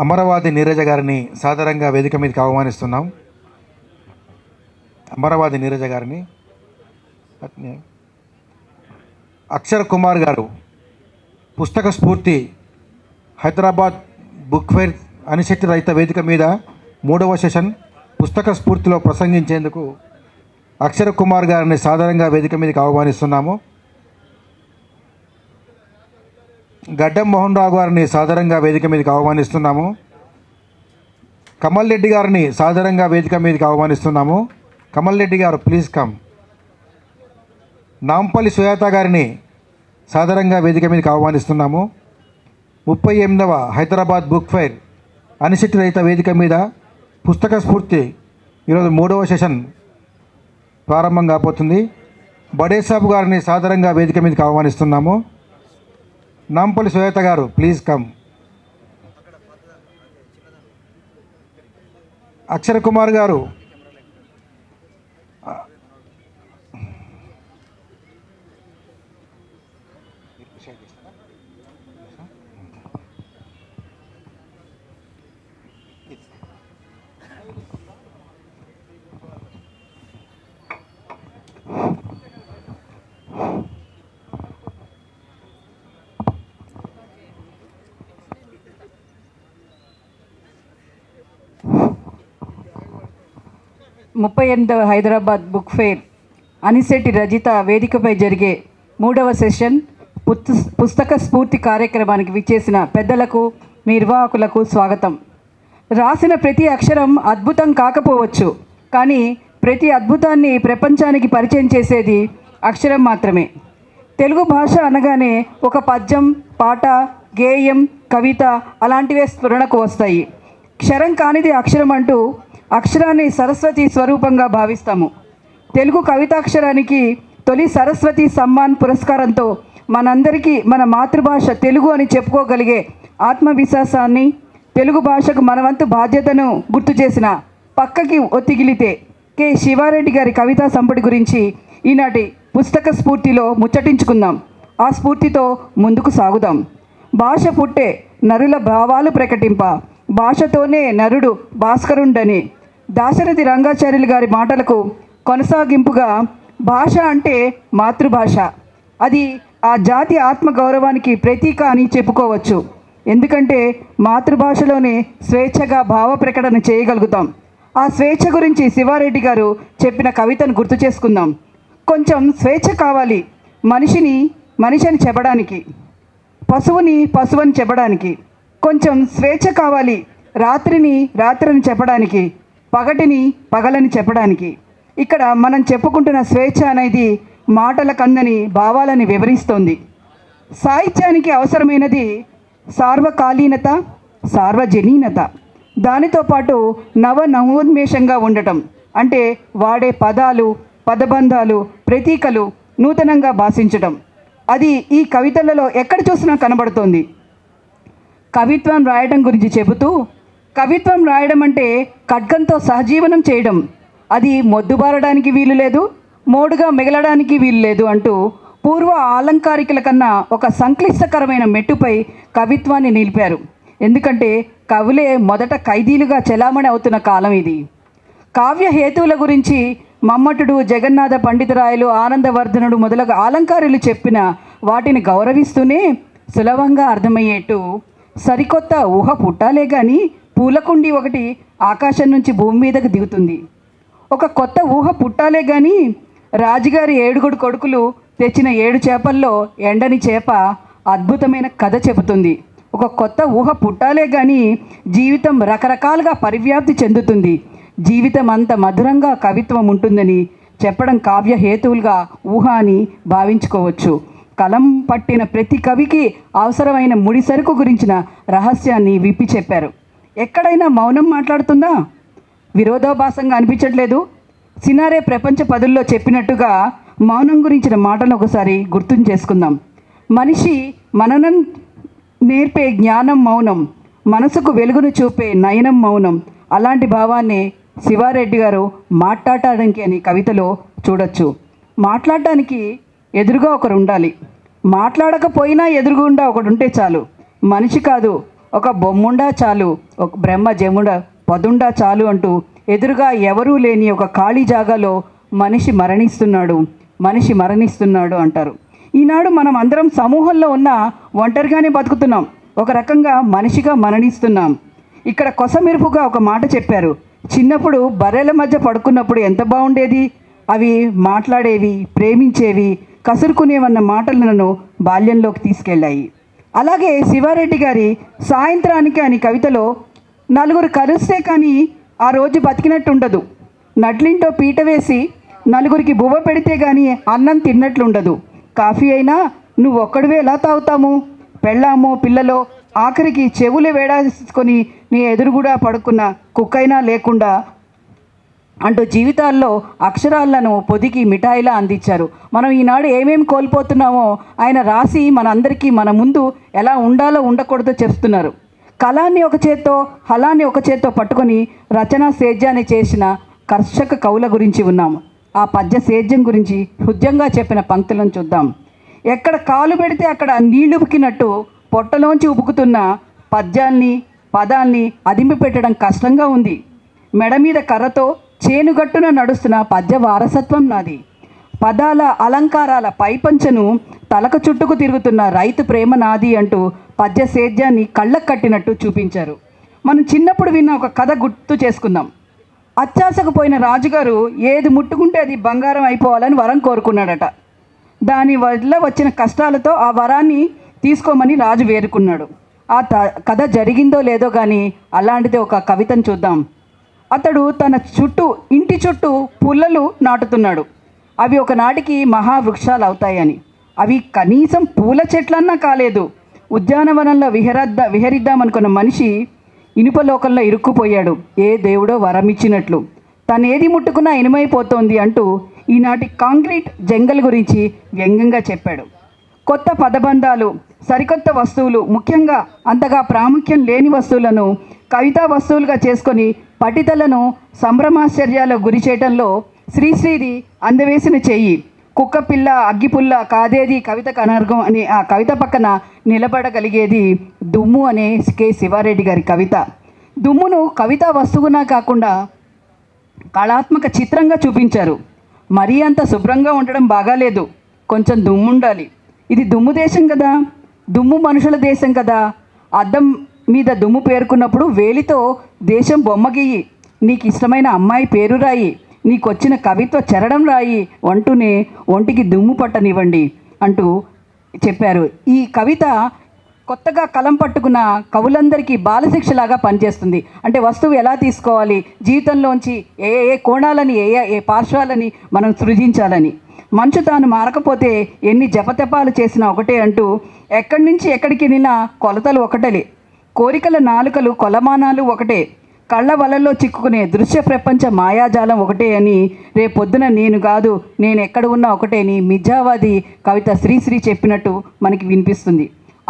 అమరవాది నీరజ గారిని సాదరంగా వేదిక మీదకి ఆహ్వానిస్తున్నాం. అమరవాది నీరజ గారిని. అక్షర్ కుమార్ గారు పుస్తక స్ఫూర్తి హైదరాబాద్ బుక్ ఫెయిర్ అనిశెట్టి రైత వేదిక మీద 3వ సెషన్ పుస్తక స్ఫూర్తిలో ప్రసంగించేందుకు అక్షర్ కుమార్ గారిని సాదరంగా వేదిక మీదకి ఆహ్వానిస్తున్నాము. గడ్డం మోహన్ రావు గారిని సాదరంగా వేదిక మీదకి ఆహ్వానిస్తున్నాము. కమల్ రెడ్డి గారిని సాదరంగా వేదిక మీదకి ఆహ్వానిస్తున్నాము. కమల్ రెడ్డి గారు ప్లీజ్ కమ్. నాంపల్లి సుజాత గారిని సాదరంగా వేదిక మీదకి ఆహ్వానిస్తున్నాము. 38వ హైదరాబాద్ బుక్ ఫెయిర్ అనిశెట్టి రైత వేదిక మీద పుస్తక స్ఫూర్తి ఈరోజు 3వ సెషన్ ప్రారంభం కాబోతుంది. బడే సాబ్ గారిని సాదరంగా వేదిక మీదకి ఆహ్వానిస్తున్నాము. నాంపల్లి సుజాత గారు ప్లీజ్ కమ్. అక్షర్ కుమార్ గారు ముప్పై 38వ హైదరాబాద్ బుక్ ఫెయిర్ అనిశెట్టి రజిత వేదికపై జరిగే 3వ సెషన్ పుస్తక స్ఫూర్తి కార్యక్రమానికి విచ్చేసిన పెద్దలకు, నిర్వాహకులకు స్వాగతం. రాసిన ప్రతి అక్షరం అద్భుతం కాకపోవచ్చు, కానీ ప్రతి అద్భుతాన్ని ప్రపంచానికి పరిచయం చేసేది అక్షరం మాత్రమే. తెలుగు భాష అనగానే ఒక పద్యం, పాట, గేయం, కవిత అలాంటివే స్ఫురణకు వస్తాయి. క్షరం కానిది అక్షరం అంటూ అక్షరాన్ని సరస్వతి స్వరూపంగా భావిస్తాము. తెలుగు కవితాక్షరానికి తొలి సరస్వతి సమ్మాన్ పురస్కారంతో మనందరికీ మన మాతృభాష తెలుగు అని చెప్పుకోగలిగే ఆత్మవిశ్వాసాన్ని, తెలుగు భాషకు మనవంతు బాధ్యతను గుర్తు చేసిన పక్కకి ఒత్తిగిలితే కె శివారెడ్డి గారి కవితా సంపుటి గురించి ఈనాటి పుస్తక స్ఫూర్తిలో ముచ్చటించుకుందాం. ఆ స్ఫూర్తితో ముందుకు సాగుదాం. భాష పుట్టే నరుల భావాలు ప్రకటింప, భాషతోనే నరుడు భాస్కరుండని దాశరథి రంగాచార్యులు గారి మాటలకు కొనసాగింపుగా భాష అంటే మాతృభాష. అది ఆ జాతి ఆత్మగౌరవానికి ప్రతీక అని చెప్పుకోవచ్చు. ఎందుకంటే మాతృభాషలోనే స్వేచ్ఛగా భావ ప్రకటన చేయగలుగుతాం. ఆ స్వేచ్ఛ గురించి శివారెడ్డి గారు చెప్పిన కవితను గుర్తు చేసుకుందాం. కొంచెం స్వేచ్ఛ కావాలి మనిషిని చెప్పడానికి, పశువుని పశువని చెప్పడానికి. కొంచెం స్వేచ్ఛ కావాలి రాత్రిని చెప్పడానికి, పగటిని పగలని చెప్పడానికి. ఇక్కడ మనం చెప్పుకుంటున్న స్వేచ్ఛ అనేది మాటల కందని భావాలని వివరిస్తోంది. సాహిత్యానికి అవసరమైనది సార్వకాలీనత, సార్వజనీనత. దానితో పాటు నవోన్మేషంగా ఉండటం, అంటే వాడే పదాలు, పదబంధాలు, ప్రతీకలు నూతనంగా భాషించటం. అది ఈ కవితలలో ఎక్కడ చూసినా కనబడుతోంది. కవిత్వం రాయడం గురించి చెబుతూ, కవిత్వం రాయడం అంటే ఖడ్గంతో సహజీవనం చేయడం, అది మొద్దుబారడానికి వీలు లేదు, మోడుగా మిగలడానికి వీలు లేదు అంటూ పూర్వ అలంకారికల కన్నా ఒక సంక్లిష్టకరమైన మెట్టుపై కవిత్వాన్ని నిలిపారు. ఎందుకంటే కవులే మొదట ఖైదీలుగా చెలామణి అవుతున్న కాలం ఇది. కావ్య హేతువుల గురించి మమ్మటుడు, జగన్నాథ పండితరాయలు, ఆనందవర్ధనుడు మొదలగు అలంకారులు చెప్పిన వాటిని గౌరవిస్తూనే సులభంగా అర్థమయ్యేట్టు సరికొత్త ఊహ పుట్టాలే కానీ పూలకుండి ఒకటి ఆకాశం నుంచి భూమి మీదకు దిగుతుంది. ఒక కొత్త ఊహ పుట్టాలే కానీ రాజుగారి 7 కొడుకులు తెచ్చిన 7 చేపల్లో ఎండని చేప అద్భుతమైన కథ చెబుతుంది. ఒక కొత్త ఊహ పుట్టాలే కానీ జీవితం రకరకాలుగా పరివ్యాప్తి చెందుతుంది. జీవితం అంత మధురంగా కవిత్వం ఉంటుందని చెప్పడం కావ్య హేతువులుగా ఊహ అని భావించుకోవచ్చు. కలం పట్టిన ప్రతి కవికి అవసరమైన ముడిసరుకు గురించిన రహస్యాన్ని విప్పి చెప్పారు. ఎక్కడైనా మౌనం మాట్లాడుతుందా? విరోధాభాసంగా అనిపించట్లేదు? సినారే ప్రపంచ పదుల్లో చెప్పినట్టుగా మౌనం గురించిన మాటలు ఒకసారి గుర్తు చేసుకుందాం. మనిషి మననం నేర్పే జ్ఞానం మౌనం, మనసుకు వెలుగును చూపే నయనం మౌనం. అలాంటి భావాన్ని శివారెడ్డి గారు మాట్లాడటానికి అని కవితలో చూడొచ్చు. మాట్లాడటానికి ఎదురుగా ఒకరు ఉండాలి, మాట్లాడకపోయినా ఎదురుగుండా ఒకడు ఉంటే చాలు. మనిషి కాదు, ఒక బొమ్ముండా చాలు, ఒక బ్రహ్మ జముడ పదుండా చాలు అంటూ ఎదురుగా ఎవరూ లేని ఒక ఖాళీ జాగాలో మనిషి మరణిస్తున్నాడు అంటారు. ఈనాడు మనం అందరం సమూహంలో ఉన్న ఒంటరిగానే బతుకుతున్నాం, ఒక రకంగా మనిషిగా మరణిస్తున్నాం. ఇక్కడ కొసమెరుపుగా ఒక మాట చెప్పారు, చిన్నప్పుడు బర్రెల మధ్య పడుకున్నప్పుడు ఎంత బాగుండేది, అవి మాట్లాడేవి, ప్రేమించేవి, కసురుకునేవన్న మాటలు నన్ను బాల్యంలోకి తీసుకెళ్ళాయి. అలాగే శివారెడ్డి గారి సాయంత్రానికి అని కవితలో నలుగురు కలిస్తే కానీ ఆ రోజు బతికినట్టు ఉండదు, నడ్లింటో పీట వేసి నలుగురికి బువ్వ పెడితే కానీ అన్నం తిన్నట్లుండదు, కాఫీ అయినా నువ్వు ఒక్కడివే ఎలా తాగుతాము, పెళ్ళామో పిల్లలో ఆఖరికి చెవులు వేడాసుకొని నీ ఎదురుగుడా పడుకున్న కుక్కైనా లేకుండా అంటూ జీవితాల్లో అక్షరాలను పొదికి మిఠాయిలా అందించారు. మనం ఈనాడు ఏమేమి కోల్పోతున్నామో ఆయన రాసి మనందరికీ మన ముందు ఎలా ఉండాలో ఉండకూడదో చెప్తున్నారు. కళాన్ని ఒక చేత్తో హలాన్ని ఒక చేత్తో పట్టుకొని రచనా సేద్యాన్ని చేసిన కర్షక కవుల గురించి ఉన్నాము. ఆ పద్య సేద్యం గురించి హృద్యంగా చెప్పిన పంక్తులను చూద్దాం. ఎక్కడ కాలు పెడితే అక్కడ నీళ్లు ఉబికినట్టు పొట్టలోంచి ఉబుకుతున్న పదాల్ని అదిమి పెట్టడం కష్టంగా ఉంది. మెడ మీద కర్రతో చేనుగట్టున నడుస్తున్న పద్య వారసత్వం నాది. పదాల అలంకారాల పైపంచను తలకు చుట్టుకు తిరుగుతున్న రైతు ప్రేమ నాది అంటూ పద్య సేద్యాన్ని కళ్ళకు కట్టినట్టు చూపించారు. మనం చిన్నప్పుడు విన్న ఒక కథ గుర్తు చేసుకుందాం. అత్యాశకు పోయిన రాజుగారు ఏది ముట్టుకుంటే అది బంగారం అయిపోవాలని వరం కోరుకున్నాడట. దాని వల్ల వచ్చిన కష్టాలతో ఆ వరాన్ని తీసుకోమని రాజు వేరుకున్నాడు. ఆ కథ జరిగిందో లేదో కానీ అలాంటిది ఒక కవితను చూద్దాం. అతడు తన ఇంటి చుట్టూ పుల్లలు నాటుతున్నాడు, అవి ఒకనాటికి మహావృక్షాలు అవుతాయని. అవి కనీసం పూల చెట్లన్నా కాలేదు. ఉద్యానవనంలో విహరిద్దామనుకున్న మనిషి ఇనుపలోకంలో ఇరుక్కుపోయాడు, ఏ దేవుడో వరమిచ్చినట్లు. తనేది ముట్టుకున్నా ఇనుమైపోతోంది అంటూ ఈనాటి కాంక్రీట్ జంగల్ గురించి వ్యంగ్యంగా చెప్పాడు. కొత్త పదబంధాలు, సరికొత్త వస్తువులు, ముఖ్యంగా అంతగా ప్రాముఖ్యం లేని వస్తువులను కవితా వస్తువులుగా చేసుకొని పఠితలను సంభ్రమాశ్చర్యాలకు గురి చేయడంలో శ్రీశ్రీది అందవేసిన చెయ్యి. కుక్కపిల్ల అగ్గిపుల్ల కాదేది కవితకు అనర్గం అనే ఆ కవిత పక్కన నిలబడగలిగేది దుమ్ము అనే కె శివారెడ్డి గారి కవిత. దుమ్మును కవితా వస్తువునా కాకుండా కళాత్మక చిత్రంగా చూపించారు. మరీ అంత శుభ్రంగా ఉండడం బాగాలేదు, కొంచెం దుమ్ము ఉండాలి. ఇది దుమ్ము దేశం కదా, దుమ్ము మనుషుల దేశం కదా. అద్దం మీద దుమ్ము పేర్కొన్నప్పుడు వేలితో దేశం బొమ్మ గీయి, నీకు ఇష్టమైన అమ్మాయి పేరు రాయి, నీకొచ్చిన కవిత్వ చరణం రాయి అంటూనే ఒంటికి దుమ్ము పట్టనివ్వండి అంటూ చెప్పారు. ఈ కవిత కొత్తగా కలం పట్టుకున్న కవులందరికీ బాలశిక్షలాగా పనిచేస్తుంది. అంటే వస్తువు ఎలా తీసుకోవాలి, జీవితంలోంచి ఏ ఏ కోణాలని ఏ పార్శ్వాలని మనం సృజించాలని. మంచు తాను మారకపోతే ఎన్ని జపతపాలు చేసినా ఒకటే అంటూ ఎక్కడి నుంచి ఎక్కడికి వెళ్ళినా కొలతలు ఒకటే, కోరికల నాలుకలు కొలమానాలు ఒకటే, కళ్ళ వలల్లో చిక్కుకునే దృశ్య ప్రపంచ మాయాజాలం ఒకటే అని రేపొద్దున నేను కాదు నేను ఎక్కడ ఉన్నా ఒకటే అని మిథ్యావాది కవిత శ్రీశ్రీ చెప్పినట్టు మనకి వినిపిస్తుంది.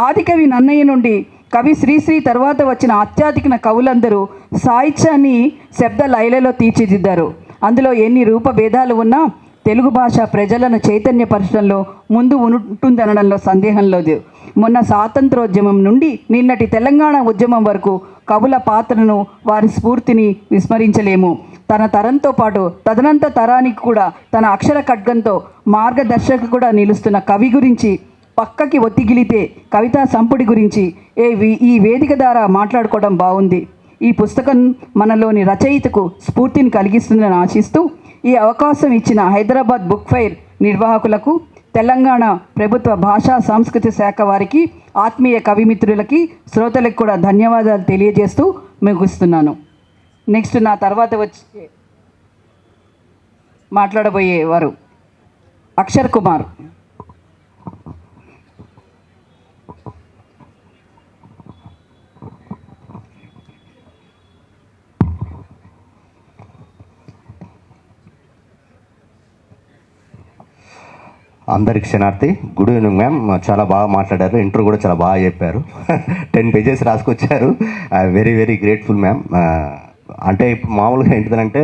ఆదికవి నన్నయ్య నుండి కవి శ్రీశ్రీ తర్వాత వచ్చిన అత్యాధిక కవులందరూ సాహిత్యాన్ని శబ్ద లయలలో తీర్చిదిద్దారు. అందులో ఎన్ని రూపభేదాలు ఉన్నా తెలుగు భాష ప్రజలను చైతన్యపరచడంలో ముందు ఉంటుందనడంలో సందేహం లేదు. మొన్న స్వాతంత్రోద్యమం నుండి నిన్నటి తెలంగాణ ఉద్యమం వరకు కవుల పాత్రను, వారి స్ఫూర్తిని విస్మరించలేము. తన తరంతో పాటు తదనంత తరానికి కూడా తన అక్షర ఖడ్గంతో మార్గదర్శక కూడా నిలుస్తున్న కవి గురించి పక్కకి ఒత్తిగిలితే కవితా సంపుటి గురించి ఈ వేదిక ద్వారా మాట్లాడుకోవడం బాగుంది. ఈ పుస్తకం మనలోని రచయితకు స్ఫూర్తిని కలిగిస్తుందని ఆశిస్తూ ఈ అవకాశం ఇచ్చిన హైదరాబాద్ బుక్ ఫెయిర్ నిర్వాహకులకు, తెలంగాణ ప్రభుత్వ భాషా సాంస్కృతిక శాఖ వారికి, ఆత్మీయ కవిమిత్రులకి, శ్రోతలకు కూడా ధన్యవాదాలు తెలియజేస్తూ ముగిస్తున్నాను. నెక్స్ట్ నా తర్వాత వచ్చి మాట్లాడబోయేవారు అక్షర్ కుమార్. అందరికి క్షణార్థి, గుడ్ ఈవినింగ్ మ్యామ్. చాలా బాగా మాట్లాడారు, ఇంటర్వ్యూ కూడా చాలా బాగా చెప్పారు. 10 పేజెస్ రాసుకొచ్చారు. Very very grateful ma'am. అంటే ఇప్పుడు మామూలుగా ఏంటిదంటే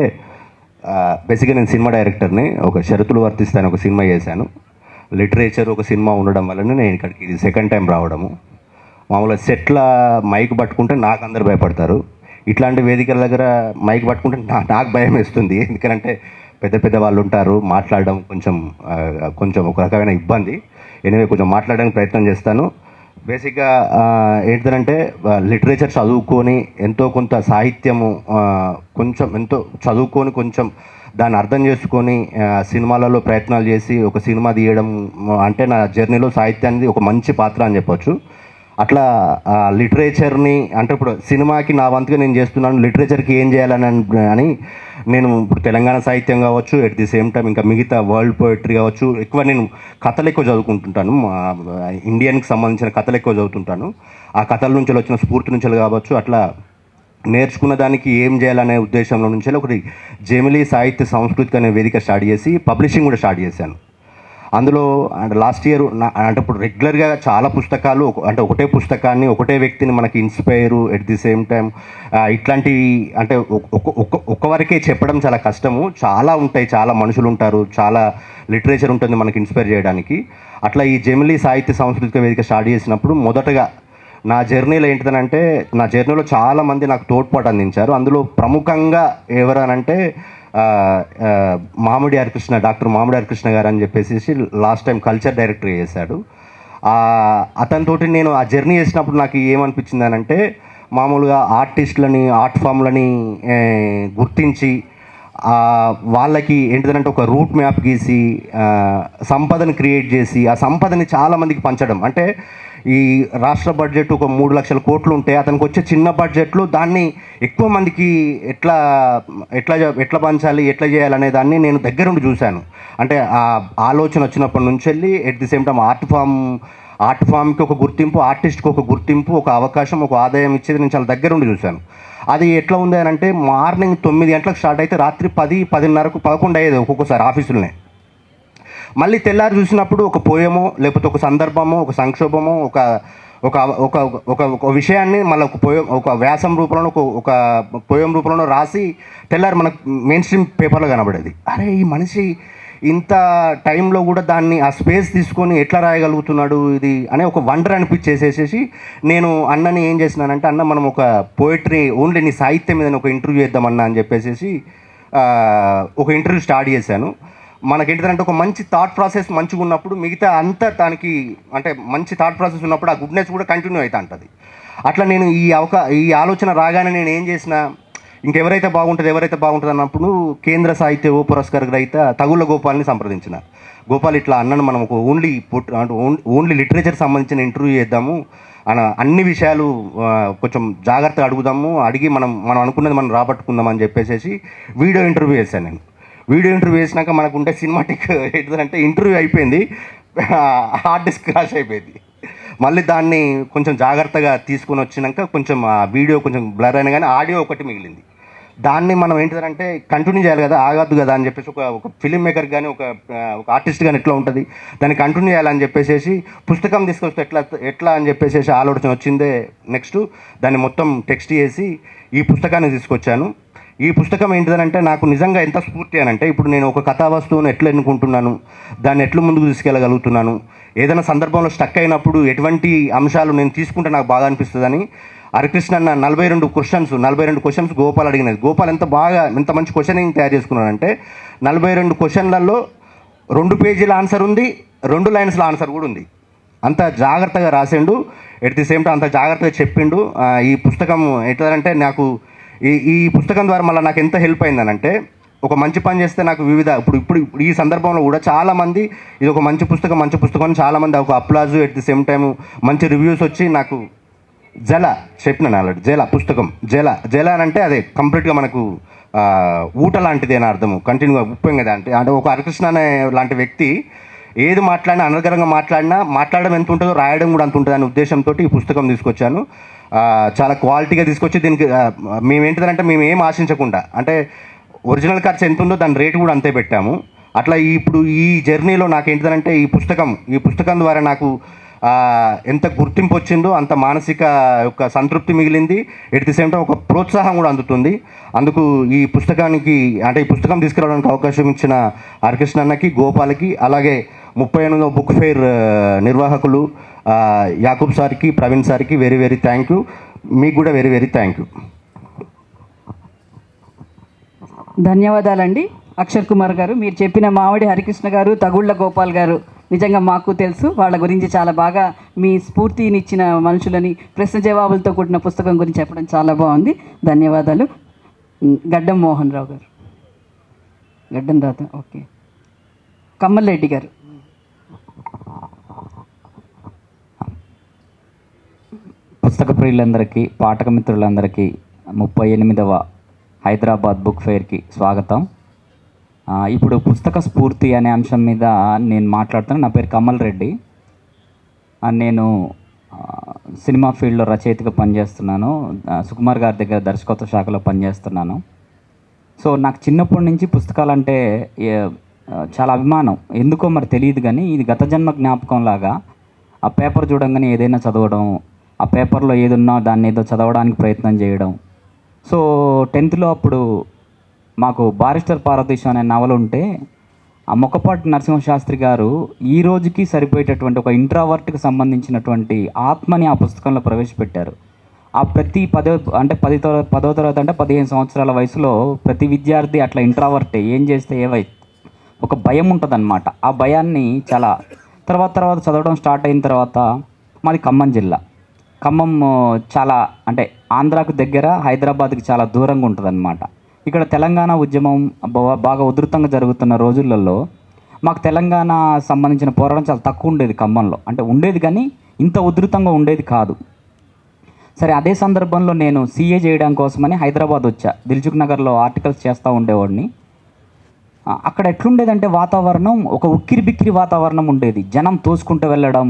బేసిక్గా నేను సినిమా డైరెక్టర్ని. ఒక షరతులు వర్తిస్తాను ఒక సినిమా చేశాను. లిటరేచర్ ఒక సినిమా ఉండడం వల్ల నేను ఇక్కడికి ఇది సెకండ్ టైం రావడము. మామూలుగా సెట్ల మైక్ పట్టుకుంటే నాకు అందరు భయపడతారు. ఇట్లాంటి వేదికల దగ్గర మైక్ పట్టుకుంటే నాకు భయం వేస్తుంది. ఎందుకంటే పెద్ద పెద్ద వాళ్ళు ఉంటారు, మాట్లాడడం కొంచెం ఒక రకమైన ఇబ్బంది. ఎనివే కొంచెం మాట్లాడడానికి ప్రయత్నం చేస్తాను. బేసిక్గా ఏంటంటే లిటరేచర్ చదువుకొని ఎంతో కొంత సాహిత్యము ఎంతో చదువుకొని కొంచెం దాన్ని అర్థం చేసుకొని సినిమాలలో ప్రయత్నాలు చేసి ఒక సినిమా తీయడం అంటే నా జర్నీలో సాహిత్యాన్ని ఒక మంచి పాత్ర అని చెప్పొచ్చు. అట్లా లిటరేచర్ని అంటే ఇప్పుడు సినిమాకి నా వంతుగా నేను చేస్తున్నాను, లిటరేచర్కి ఏం చేయాలని నేను ఇప్పుడు తెలంగాణ సాహిత్యం కావచ్చు, ఎట్ ది సేమ్ టైం ఇంకా మిగతా వరల్డ్ పోయిటరీ కావచ్చు, ఎక్కువ నేను కథలు ఎక్కువ చదువుకుంటుంటాను. ఇండియన్కి సంబంధించిన కథలు ఎక్కువ చదువుతుంటాను. ఆ కథల నుంచి వచ్చిన స్ఫూర్తి నుంచి కావచ్చు, అట్లా నేర్చుకున్న దానికి ఏం చేయాలనే ఉద్దేశంలో నుంచి ఒకటి జెమిలీ సాహిత్య సంస్కృతి అనే వేదిక స్టార్ట్ చేసి పబ్లిషింగ్ కూడా స్టార్ట్ చేశాను. అందులో అంటే లాస్ట్ ఇయర్ అంటే ఇప్పుడు రెగ్యులర్గా చాలా పుస్తకాలు అంటే ఒకటే పుస్తకాన్ని ఒకటే వ్యక్తిని మనకి ఇన్స్పైరు ఎట్ ది సేమ్ టైం ఇట్లాంటివి అంటే ఒక్కవరకే చెప్పడం చాలా కష్టము. చాలా ఉంటాయి, చాలా మనుషులు ఉంటారు, చాలా లిటరేచర్ ఉంటుంది మనకి ఇన్స్పైర్ చేయడానికి. అట్లా ఈ జెమిలీ సాహిత్య సాంస్కృతిక వేదిక స్టార్ట్ చేసినప్పుడు మొదటగా నా జర్నీలో ఏంటిదనంటే నా జర్నీలో చాలామంది నాకు తోడ్పాటు అందించారు. అందులో ప్రముఖంగా ఎవరనంటే డాక్టర్ మామిడి హరికృష్ణ గారు అని చెప్పేసి లాస్ట్ టైం కల్చర్ డైరెక్టర్ చేశాడు. అతనితోటి నేను ఆ జర్నీ చేసినప్పుడు నాకు ఏమనిపించింది అనంటే మామూలుగా ఆర్టిస్టులని ఆర్ట్ ఫామ్లని గుర్తించి వాళ్ళకి ఏంటిదంటే ఒక రూట్ మ్యాప్ గీసి సంపదను క్రియేట్ చేసి ఆ సంపదని చాలామందికి పంచడం. అంటే ఈ రాష్ట్ర బడ్జెట్ ఒక 3 లక్షల కోట్లు ఉంటే అతనికి వచ్చే చిన్న బడ్జెట్లో దాన్ని ఎక్కువ మందికి ఎట్లా పంచాలి, ఎట్లా చేయాలనే దాన్ని నేను దగ్గరుండి చూశాను. అంటే ఆ ఆలోచన వచ్చినప్పటి నుంచి వెళ్ళి at the same time art ఫామ్కి ఒక గుర్తింపు, ఆర్టిస్ట్కి ఒక గుర్తింపు, ఒక అవకాశం, ఒక ఆదాయం ఇచ్చేది నేను చాలా దగ్గరుండి చూశాను. అది ఎట్లా ఉంది అని అంటే మార్నింగ్ 9 గంటలకు స్టార్ట్ అయితే రాత్రి 10, 10:30, 11 అయ్యేది ఒక్కొక్కసారి ఆఫీసులోనే. మళ్ళీ తెల్లారి చూసినప్పుడు ఒక పోయమో లేకపోతే ఒక సందర్భమో ఒక సంక్షోభమో ఒక ఒక ఒక ఒక ఒక విషయాన్ని మళ్ళీ ఒక వ్యాసం రూపంలో ఒక పోయం రూపంలో రాసి తెల్లారి మనకు మెయిన్ స్ట్రీమ్ పేపర్లో కనబడేది. అరే ఈ మనిషి ఇంత టైంలో కూడా దాన్ని ఆ స్పేస్ తీసుకొని ఎట్లా రాయగలుగుతున్నాడు ఇది అనే ఒక వండర్ అనిపించేసేసి నేను అన్నని ఏం చేసినానంటే అన్న మనం ఒక పోయిటరీ ఓన్లీ నీ సాహిత్యం మీద ఒక ఇంటర్వ్యూ చేద్దామన్నా అని చెప్పేసి ఒక ఇంటర్వ్యూ స్టార్ట్ చేశాను. మనకేంటిదంటే ఒక మంచి థాట్ ప్రాసెస్ మంచిగా ఉన్నప్పుడు మిగతా అంతా దానికి అంటే మంచి థాట్ ప్రాసెస్ ఉన్నప్పుడు ఆ గుడ్నెస్ కూడా కంటిన్యూ అవుతూ ఉంటుంది. అట్లా నేను ఈ ఆలోచన రాగానే నేను ఏం చేసిన ఎవరైతే బాగుంటుంది అన్నప్పుడు కేంద్ర సాహిత్య ఓ పురస్కార గ్రహీత తగుళ్ళ గోపాల్ని సంప్రదించిన. గోపాల్ ఇట్లా అన్నను మనం ఒక ఓన్లీ లిటరేచర్ సంబంధించిన ఇంటర్వ్యూ చేద్దాము అన్ని విషయాలు కొంచెం జాగ్రత్తగా అడిగి మనం అనుకున్నది మనం రాబట్టుకుందాం అని చెప్పేసి వీడియో ఇంటర్వ్యూ చేశాను. నేను వీడియో ఇంటర్వ్యూ చేసినాక మనకు ఉంటే సినిమాటిక్ ఏంటంటే ఇంటర్వ్యూ అయిపోయింది, హార్డ్ డిస్క్ క్రాష్ అయిపోయింది. మళ్ళీ దాన్ని కొంచెం జాగ్రత్తగా తీసుకొని వచ్చినాక కొంచెం ఆ వీడియో కొంచెం బ్లర్ అయినా కానీ ఆడియో ఒకటి మిగిలింది. దాన్ని మనం ఏంటిదంటే కంటిన్యూ చేయాలి కదా, ఆగద్దు కదా అని చెప్పేసి ఒక ఫిలిం మేకర్ కానీ ఒక ఆర్టిస్ట్ కానీ ఎట్లా ఉంటుంది దాన్ని కంటిన్యూ చేయాలని చెప్పేసి పుస్తకం తీసుకొస్తే ఎట్లా అని చెప్పేసి ఆలోచన వచ్చిందే. నెక్స్ట్ దాన్ని మొత్తం టెక్స్ట్ చేసి ఈ పుస్తకాన్ని తీసుకొచ్చాను. ఈ పుస్తకం ఏంటిదనంటే నాకు నిజంగా ఎంత స్ఫూర్తి అని అంటే ఇప్పుడు నేను ఒక కథా వస్తువును ఎట్లా ఎన్నుకుంటున్నాను, దాన్ని ఎట్లా ముందుకు తీసుకెళ్ళగలుగుతున్నాను, ఏదైనా సందర్భంలో స్టక్ అయినప్పుడు ఎటువంటి అంశాలు నేను తీసుకుంటే నాకు బాగా అనిపిస్తుందని హరికృష్ణ అన్న 42 క్వశ్చన్స్ గోపాల్ అడిగినది. గోపాల్ ఎంత మంచి క్వశ్చనింగ్ తయారు చేసుకున్నాడంటే 42 క్వశ్చన్లలో 2 పేజీల ఆన్సర్ ఉంది, 2 లైన్స్ల ఆన్సర్ కూడా ఉంది. అంత జాగ్రత్తగా రాసిండు, ఎట్ ది సేమ్ టైం అంత జాగ్రత్తగా చెప్పిండు. ఈ పుస్తకం ఎట్లంటే నాకు ఈ పుస్తకం ద్వారా మళ్ళీ నాకు ఎంత హెల్ప్ అయిందనంటే ఒక మంచి పని చేస్తే నాకు ఇప్పుడు ఈ సందర్భంలో కూడా చాలామంది ఇది ఒక మంచి పుస్తకం అని చాలామంది ఒక అప్లాజు ఎట్ ది సేమ్ టైం మంచి రివ్యూస్ వచ్చి నాకు చెప్పినాను ఆల్రెడీ పుస్తకం జల అని అంటే అదే కంప్లీట్గా మనకు ఊట లాంటిది అని అర్థము, కంటిన్యూగా ఉప్పం కదా అంటే ఒక హరికృష్ణ అనే లాంటి వ్యక్తి ఏది మాట్లాడినా అనర్గళంగా మాట్లాడడం ఎంత ఉంటుందో రాయడం కూడా అంత ఉంటుంది అనే ఉద్దేశంతో ఈ పుస్తకం తీసుకొచ్చాను. చాలా క్వాలిటీగా తీసుకొచ్చి దీనికి మేము ఏం ఆశించకుండా అంటే ఒరిజినల్ ఖర్చు ఎంత ఉందో దాని రేటు కూడా అంతే పెట్టాము. అట్లా ఇప్పుడు ఈ జర్నీలో నాకు ఏంటిదంటే ఈ పుస్తకం ద్వారా నాకు ఎంత గుర్తింపు వచ్చిందో అంత మానసిక యొక్క సంతృప్తి మిగిలింది, ఎట్ ది సేమ్ టైం ఒక ప్రోత్సాహం కూడా అందుతుంది. అందుకు ఈ పుస్తకం తీసుకురావడానికి అవకాశం ఇచ్చిన హరికృష్ణ అన్నకి, గోపాల్కి, అలాగే 38వ బుక్ ఫెయిర్ నిర్వాహకులు యాకూబ్ సార్కి, ప్రవీణ్ సార్కి వెరీ వెరీ థ్యాంక్ యూ. మీకు కూడా వెరీ వెరీ థ్యాంక్ యూ. ధన్యవాదాలండి అక్షర్ కుమార్ గారు. మీరు చెప్పిన మామిడి హరికృష్ణ గారు, తగుళ్ళ గోపాల్ గారు నిజంగా మాకు తెలుసు. వాళ్ళ గురించి చాలా బాగా మీ స్ఫూర్తినిచ్చిన మనుషులని ప్రశ్న జవాబులతో కూడిన పుస్తకం గురించి చెప్పడం చాలా బాగుంది. ధన్యవాదాలు. గడ్డం మోహన్ రావు గారు. గడ్డం రాత ఓకే. కమ్మల్ రెడ్డి గారు. పుస్తక ప్రియులందరికీ, పాఠక మిత్రులందరికీ 38వ హైదరాబాద్ బుక్ ఫెయిర్కి స్వాగతం. ఇప్పుడు పుస్తక స్ఫూర్తి అనే అంశం మీద నేను మాట్లాడుతాను. నా పేరు కమ్మల్ రెడ్డి. నేను సినిమా ఫీల్డ్లో రచయితగా పనిచేస్తున్నాను. సుకుమార్ గారి దగ్గర దర్శకత్వ శాఖలో పనిచేస్తున్నాను. సో నాకు చిన్నప్పటి నుంచి పుస్తకాలంటే చాలా అభిమానం. ఎందుకో మరి తెలియదు, కానీ ఇది గత జన్మ జ్ఞాపకం లాగా. ఆ పేపర్ చూడంగానే ఏదైనా చదవడం, ఆ పేపర్లో ఏదున్నా దాన్ని ఏదో చదవడానికి ప్రయత్నం చేయడం. సో 10th అప్పుడు మాకు బారిస్టర్ పార్వతీశం అనే నవల ఉంటే ఆ మొక్కపాటి నరసింహశాస్త్రి గారు ఈ రోజుకి సరిపోయేటటువంటి ఒక ఇంట్రావర్ట్కి సంబంధించినటువంటి ఆత్మని ఆ పుస్తకంలో ప్రవేశపెట్టారు. ఆ ప్రతి 10వ తరగతి అంటే 15 సంవత్సరాల వయసులో ప్రతి విద్యార్థి అట్లా ఇంట్రావర్టే, ఏం చేస్తే ఒక భయం ఉంటుందన్నమాట. ఆ భయాన్ని చాలా తర్వాత చదవడం స్టార్ట్ అయిన తర్వాత, మాది ఖమ్మం జిల్లా. ఖమ్మం చాలా అంటే ఆంధ్రాకు దగ్గర, హైదరాబాద్కి చాలా దూరంగా ఉంటుందన్నమాట. ఇక్కడ తెలంగాణ ఉద్యమం బాగా ఉధృతంగా జరుగుతున్న రోజులలో మాకు తెలంగాణ సంబంధించిన పోరాటం చాలా తక్కువ ఉండేది ఖమ్మంలో. అంటే ఉండేది కానీ ఇంత ఉధృతంగా ఉండేది కాదు. సరే, అదే సందర్భంలో నేను CA చేయడం కోసమని హైదరాబాద్ వచ్చా. దిల్సుఖ్ నగర్లో ఆర్టికల్స్ చేస్తూ ఉండేవాడిని. అక్కడ ఎట్లుండేదంటే వాతావరణం ఒక ఉక్కిరి బిక్కిరి వాతావరణం ఉండేది. జనం తోసుకుంటూ వెళ్ళడం,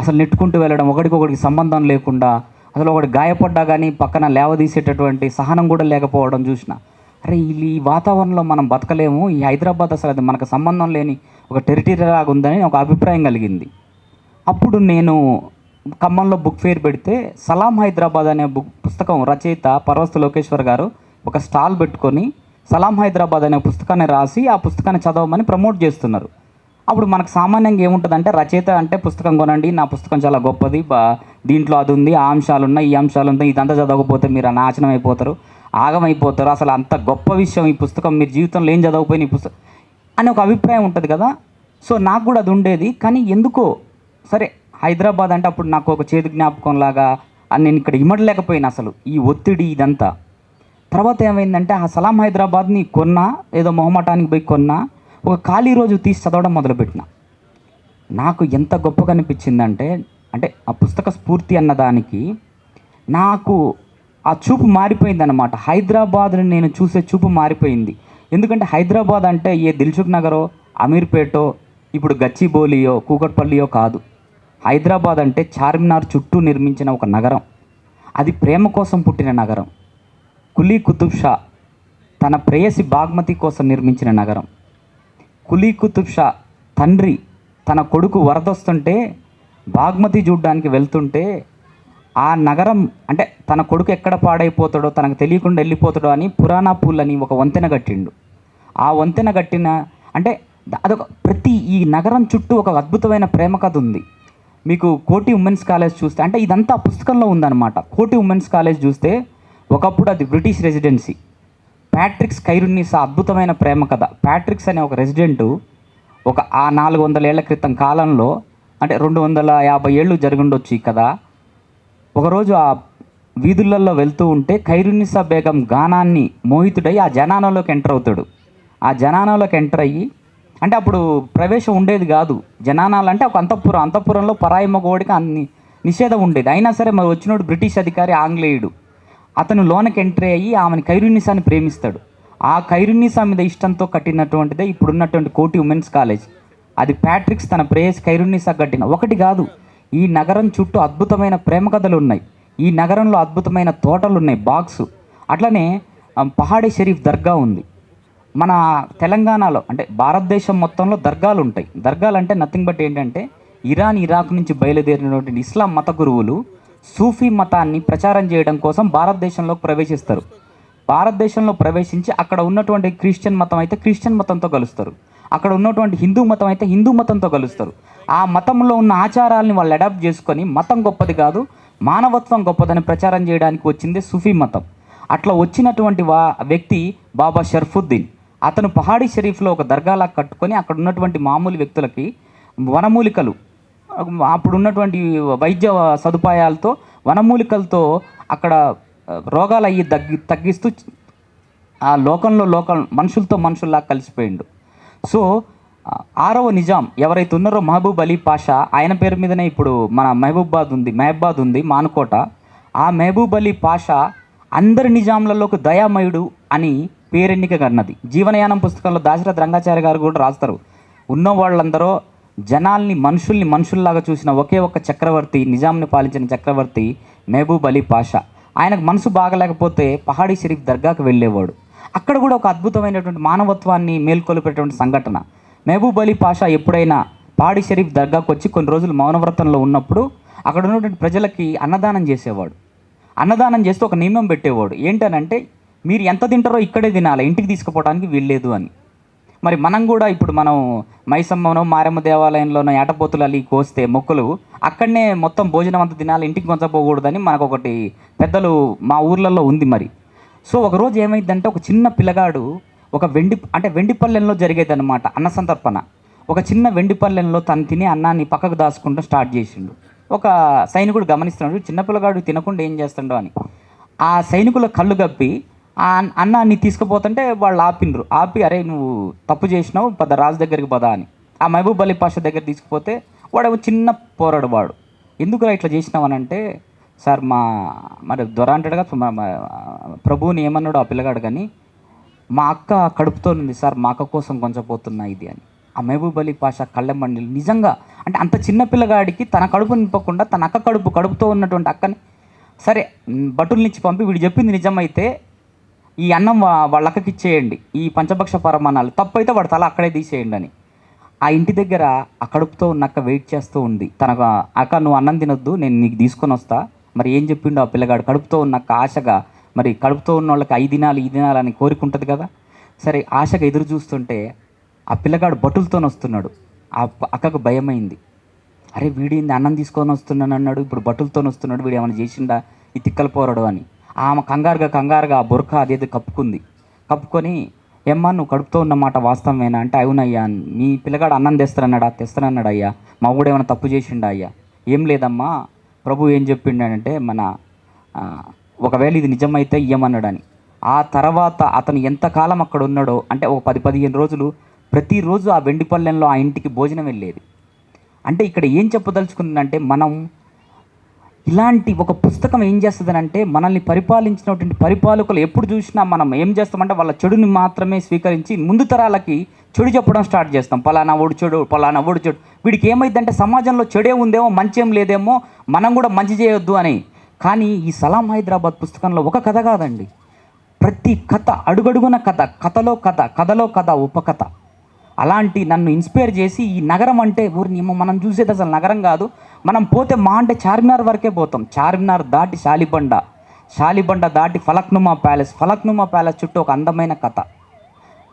అసలు నెట్టుకుంటూ వెళ్ళడం, ఒకడికొకడికి సంబంధం లేకుండా, అసలు ఒకటి గాయపడ్డా కానీ పక్కన లేవదీసేటటువంటి సహనం కూడా లేకపోవడం చూసిన. అరే, ఈ వాతావరణంలో మనం బతకలేము, ఈ హైదరాబాద్ అసలు అది మనకు సంబంధం లేని ఒక టెరిటరీ లాగా ఉందని ఒక అభిప్రాయం కలిగింది. అప్పుడు నేను ఖమ్మంలో బుక్ ఫెయిర్ పెడితే సలాం హైదరాబాద్ అనే పుస్తకం రచయిత పర్వస్తు లోకేశ్వర్ గారు ఒక స్టాల్ పెట్టుకొని సలాం హైదరాబాద్ అనే పుస్తకాన్ని రాసి ఆ పుస్తకాన్ని చదవమని ప్రమోట్ చేస్తున్నారు. అప్పుడు మనకు సామాన్యంగా ఏముంటుందంటే, రచయిత అంటే పుస్తకం కొనండి, నా పుస్తకం చాలా గొప్పది, దీంట్లో అది ఉంది, ఆ అంశాలు ఉన్నాయి, ఈ అంశాలు ఉన్నాయి, ఇదంతా చదవకపోతే మీరు నాశనం అయిపోతారు, ఆగమైపోతారు, అసలు అంత గొప్ప విషయం ఈ పుస్తకం, మీరు జీవితంలో ఏం చదవకపోయిన ఈ పుస్తకం అని ఒక అభిప్రాయం ఉంటుంది కదా. సో నాకు కూడా అది ఉండేది. కానీ ఎందుకో సరే హైదరాబాద్ అంటే అప్పుడు నాకు ఒక చేదు జ్ఞాపకం లాగా నేను ఇక్కడ ఇమ్మడలేకపోయినా అసలు ఈ ఒత్తిడి ఇదంతా. తర్వాత ఏమైందంటే ఆ సలాం హైదరాబాద్ని కొన్నా, ఏదో మొహమాటానికి పోయి కొన్నా, ఒక ఖాళీ రోజు తీసి చదవడం మొదలుపెట్టిన. నాకు ఎంత గొప్పగా అనిపించిందంటే, అంటే ఆ పుస్తక స్ఫూర్తి అన్నదానికి నాకు ఆ చూపు మారిపోయిందన్నమాట. హైదరాబాద్ని నేను చూసే చూపు మారిపోయింది. ఎందుకంటే హైదరాబాద్ అంటే ఏ దిల్సుఖ్ నగరో, అమీర్పేటో, ఇప్పుడు గచ్చిబౌలియో, కూకట్పల్లియో కాదు. హైదరాబాద్ అంటే చార్మినార్ చుట్టూ నిర్మించిన ఒక నగరం. అది ప్రేమ కోసం పుట్టిన నగరం. కులీ కుతుబ్ షా తన ప్రేయసి బాగ్మతి కోసం నిర్మించిన నగరం. కులీ కుతుబ్ షా తండ్రి తన కొడుకు వరదొస్తుంటే బాగ్మతి చూడ్డానికి వెళ్తుంటే ఆ నగరం అంటే తన కొడుకు ఎక్కడ పాడైపోతాడో, తనకు తెలియకుండా వెళ్ళిపోతాడో అని పురాణా పూల్ అని ఒక వంతెన కట్టిండు. ఆ వంతెన కట్టిన అంటే అదొక ఈ నగరం చుట్టూ ఒక అద్భుతమైన ప్రేమ కథ ఉంది. మీకు కోటి ఉమెన్స్ కాలేజ్ చూస్తే, అంటే ఇదంతా పుస్తకంలో ఉందన్నమాట. కోటి ఉమెన్స్ కాలేజ్ చూస్తే ఒకప్పుడు అది బ్రిటిష్ రెసిడెన్సీ. ప్యాట్రిక్స్ కైరున్నీసా అద్భుతమైన ప్రేమ కథ. ప్యాట్రిక్స్ అనే ఒక రెసిడెంటు ఆ 400 ఏళ్ల క్రితం కాలంలో, అంటే 250 ఏళ్ళు జరుగుండొచ్చు ఈ కథ. ఒకరోజు ఆ వీధులలో వెళ్తూ ఉంటే ఖైరున్నీసా బేగం గానాన్ని మోహితుడై ఆ జనానాలోకి ఎంటర్ అవుతాడు. ఆ జనానాలోకి ఎంటర్ అయ్యి, అంటే అప్పుడు ప్రవేశం ఉండేది కాదు. జనానాలు అంటే ఒక అంతఃపురంలో పరాయి మగవాడికి అన్ని నిషేధం ఉండేది. అయినా సరే మరి వచ్చినోడు బ్రిటిష్ అధికారి, ఆంగ్లేయుడు. అతను లోనకి ఎంట్రీ అయ్యి ఆమెను ఖైరున్నీసాని ప్రేమిస్తాడు. ఆ ఖైరున్నీసా మీద ఇష్టంతో కట్టినటువంటిదే ఇప్పుడున్నటువంటి కోటి ఉమెన్స్ కాలేజ్. అది ప్యాట్రిక్స్ తన ప్రేయస్ ఖైరున్నీసా కట్టిన. ఒకటి కాదు, ఈ నగరం చుట్టూ అద్భుతమైన ప్రేమ కథలు ఉన్నాయి. ఈ నగరంలో అద్భుతమైన తోటలు ఉన్నాయి, బాగ్స్. అట్లనే పహాడీ షరీఫ్ దర్గా ఉంది. మన తెలంగాణలో అంటే భారతదేశం మొత్తంలో దర్గాలు ఉంటాయి. దర్గాలు అంటే నథింగ్ బట్ ఏంటంటే, ఇరాక్ నుంచి బయలుదేరినటువంటి ఇస్లాం మత గురువులు సూఫీ మతాన్ని ప్రచారం చేయడం కోసం భారతదేశంలోకి ప్రవేశిస్తారు. భారతదేశంలో ప్రవేశించి అక్కడ ఉన్నటువంటి క్రిస్టియన్ మతం అయితే క్రిస్టియన్ మతంతో కలుస్తారు. అక్కడ ఉన్నటువంటి హిందూ మతం అయితే హిందూ మతంతో కలుస్తారు. ఆ మతంలో ఉన్న ఆచారాలని వాళ్ళు అడాప్ట్ చేసుకొని మతం గొప్పది కాదు, మానవత్వం గొప్పదని ప్రచారం చేయడానికి వచ్చిందే సూఫీ మతం. అట్లా వచ్చినటువంటి వ్యక్తి బాబా షర్ఫుద్దీన్. అతను పహాడీ షరీఫ్లో ఒక దర్గాలా కట్టుకొని అక్కడ ఉన్నటువంటి మామూలు వ్యక్తులకి వనమూలికలు, అప్పుడు ఉన్నటువంటి వైద్య సదుపాయాలతో వనమూలికలతో అక్కడ రోగాలు అయ్యి తగ్గిస్తూ ఆ లోకంలో మనుషులతో మనుషుల్లా కలిసిపోయిండు. సో 6వ నిజాం ఎవరైతే ఉన్నారో మహబూబ్ అలీ పాషా, ఆయన పేరు మీదనే ఇప్పుడు మన మహబాద్ ఉంది మానుకోట. ఆ మహబూబ్ అలీ పాషా అందరి నిజాంలలోకి దయామయుడు అని పేరెన్నిక కన్నది. జీవనయానం పుస్తకంలో దాశరథి రంగాచార్య గారు కూడా రాస్తారు, ఉన్న వాళ్ళందరూ జనాల్ని మనుషుల్లాగా చూసిన ఒకే ఒక్క చక్రవర్తి, నిజాంని పాలించిన చక్రవర్తి మహబూబ్ అలీ పాషా. ఆయనకు మనసు బాగలేకపోతే పహాడీ షరీఫ్ దర్గాకు వెళ్ళేవాడు. అక్కడ కూడా ఒక అద్భుతమైనటువంటి మానవత్వాన్ని మేల్కొల్పేటువంటి సంఘటన. మహబూబ్ అలీ పాషా ఎప్పుడైనా పహాడీ షరీఫ్ దర్గాకు వచ్చి కొన్ని రోజులు మౌనవ్రతంలో ఉన్నప్పుడు అక్కడ ఉన్నటువంటి ప్రజలకి అన్నదానం చేసేవాడు. అన్నదానం చేస్తూ ఒక నియమం పెట్టేవాడు, ఏంటనంటే మీరు ఎంత తింటారో ఇక్కడే తినాలి, ఇంటికి తీసుకుపోవడానికి వీల్లేదు అని. మరి మనం కూడా ఇప్పుడు మనం మైసమ్మనో మారమ్మ దేవాలయంలోనో ఏటపోతులు అల్లి కోస్తే మొక్కులు అక్కడనే మొత్తం భోజనం అంతా తినాలి, ఇంటికి కొంచపోకూడదని మనకు ఒకటి పెద్దలు మా ఊర్లలో ఉంది. మరి సో ఒకరోజు ఏమైందంటే ఒక చిన్న పిల్లగాడు ఒక వెండి పల్లెంలో జరిగేది అనమాట అన్న సంతర్పణ. ఒక చిన్న వెండి పల్లెంలో తను తినే అన్నాన్ని పక్కకు దాచుకుంటూ స్టార్ట్ చేసిండు. ఒక సైనికుడు గమనిస్తున్నాడు, చిన్న పిల్లగాడు తినకుండా ఏం చేస్తుండో అని. ఆ సైనికుల కళ్ళు గప్పి ఆ అన్నాన్ని తీసుకుపోతుంటే వాళ్ళు ఆపి అరే నువ్వు తప్పు చేసినావు, రాజు దగ్గరికి పదా అని ఆ మహబూబ్ అలీ పాషా దగ్గర తీసుకుపోతే వాడు చిన్న పోరాడు. వాడు ఎందుకు ఇట్లా చేసినావు అని అంటే, సార్ మరి దొర అంటాడుగా ప్రభువుని ఏమన్నాడు ఆ పిల్లగాడు, కానీ మా అక్క కడుపుతో ఉంది సార్, మా అక్క కోసం కొంచెం పోతున్నా ఇది అని. ఆ మహబూబ్ అలీ పాషా కళ్ళెంబండిలు నిజంగా అంటే అంత చిన్న పిల్లగాడికి తన కడుపు నింపకుండా తన అక్క కడుపుతో ఉన్నటువంటి అక్కని సరే భటుల్నిచ్చి పంపి వీడు చెప్పింది నిజమైతే ఈ అన్నం వాళ్ళ అక్కకి ఇచ్చేయండి, ఈ పంచభక్ష పరమాణాలు తప్పు అయితే వాడు తల అక్కడే తీసేయండి అని. ఆ ఇంటి దగ్గర ఆ కడుపుతో ఉన్న అక్క వెయిట్ చేస్తూ ఉంది. తనకు అక్క నువ్వు అన్నం తినొద్దు, నేను నీకు తీసుకొని వస్తా. మరి ఏం చెప్పిండు ఆ పిల్లగాడు, కడుపుతో ఉన్న అక్క ఆశగా, మరి కడుపుతో ఉన్న వాళ్ళకి 5 దినాలు అని కోరికుంటుంది కదా. సరే ఆశగా ఎదురు చూస్తుంటే ఆ పిల్లగాడు భటులతో వస్తున్నాడు. ఆ అక్కకు భయమైంది, అరే వీడింది అన్నం తీసుకొని వస్తున్నాను అన్నాడు, ఇప్పుడు భటులతో వస్తున్నాడు, వీడు ఏమైనా చేసిండా ఈ తిక్కల పోరాడు అని. ఆమె కంగారుగా ఆ బురక అదేదో కప్పుకొని ఏమ్మా నువ్వు కడుపుతో ఉన్నమాట వాస్తవమేనా అంటే, అవునయ్యా, మీ పిల్లగాడు అన్నం తెస్తానన్నాడు అయ్యా, మా కూడా ఏమైనా తప్పు చేసిండా అయ్యా. ఏం లేదమ్మా, ప్రభు ఏం చెప్పిండంటే ఒకవేళ ఇది నిజమైతే ఇయ్యమన్నాడని. ఆ తర్వాత అతను ఎంతకాలం అక్కడ ఉన్నాడో అంటే ఒక 10-15 రోజులు ప్రతిరోజు ఆ వెండిపల్లెంలో ఆ ఇంటికి భోజనం వెళ్ళేది. అంటే ఇక్కడ ఏం చెప్పదలుచుకుందంటే, మనం ఇలాంటి ఒక పుస్తకం ఏం చేస్తుందనంటే మనల్ని పరిపాలించినటువంటి పరిపాలకులు ఎప్పుడు చూసినా మనం ఏం చేస్తామంటే వాళ్ళ చెడుని మాత్రమే స్వీకరించి ముందు తరాలకి చెడు చెప్పడం స్టార్ట్ చేస్తాం. పలానా ఓడు చెడు. వీడికి ఏమైందంటే సమాజంలో చెడే ఉందేమో, మంచి ఏం లేదేమో, మనం కూడా మంచి చేయొద్దు అని. కానీ ఈ సలాం హైదరాబాద్ పుస్తకంలో ఒక కథ కాదండి, ప్రతి కథ అడుగడుగున కథలో కథ ఉపకథ. అలాంటి నన్ను ఇన్స్పైర్ చేసి ఈ నగరం అంటే ఊరిని మనం చూసేది అసలు నగరం కాదు, మనం పోతే మా అంటే చార్మినార్ వరకే పోతాం. చార్మినార్ దాటి శాలిబండ దాటి ఫలక్నుమా ప్యాలెస్ చుట్టూ ఒక అందమైన కథ.